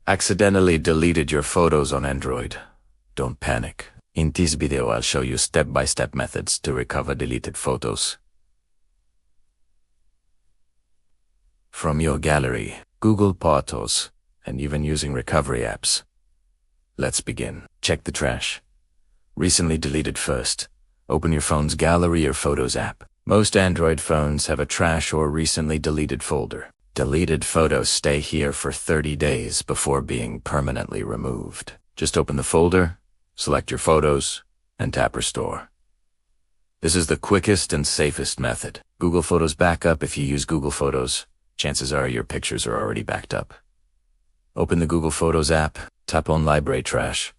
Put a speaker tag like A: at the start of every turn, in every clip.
A: Accidentally deleted your photos on Android? Don't panic. In this video I'll show you step-by-step methods to recover deleted photos from your gallery, Google Photos, and even using recovery apps. Let's begin. Check the trash. Recently deleted first. Open your phone's Gallery or Photos app. Most Android phones have a trash or recently deleted folder. Deleted photos stay here for 30 days before being permanently removed. Just open the folder, select your photos, and tap Restore. This is the quickest and safest method. Google Photos Backup. If you use Google Photos, chances are your pictures are already backed up. Open the Google Photos app, tap on Library Trash.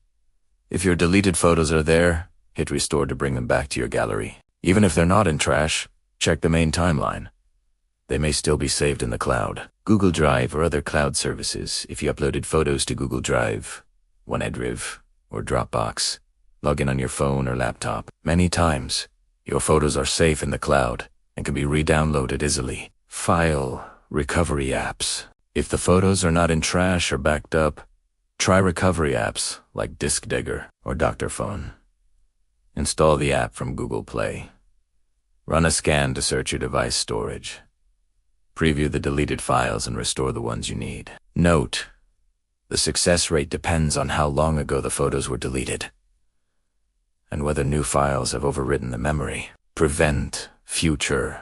A: If your deleted photos are there, hit Restore to bring them back to your gallery. Even if they're not in trash, check the main timeline. They may still be saved in the cloud, Google Drive or other cloud services. If you uploaded photos to Google Drive, OneDrive, or Dropbox, log in on your phone or laptop. Many times, your photos are safe in the cloud and can be re-downloaded easily. File recovery apps. If the photos are not in trash or backed up, try recovery apps like Disk Digger or Dr. Phone. Install the app from Google Play. Run a scan to search your device storage. Preview the deleted files and restore the ones you need. Note: the success rate depends on how long ago the photos were deleted and whether new files have overwritten the memory. Prevent future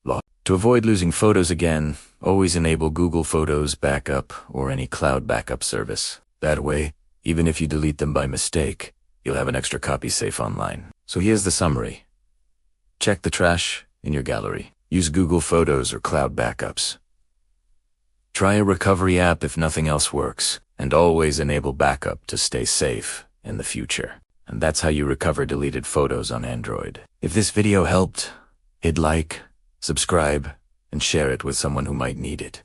A: loss. To avoid losing photos again, always enable Google Photos Backup or any cloud backup service. That way, even if you delete them by mistake, you'll have an extra copy safe online. So here's the summary. Check the trash in your gallery. Use Google Photos or cloud backups. Try a recovery app if nothing else works, and always enable backup to stay safe in the future. And that's how you recover deleted photos on Android. If this video helped, hit like, subscribe, and share it with someone who might need it.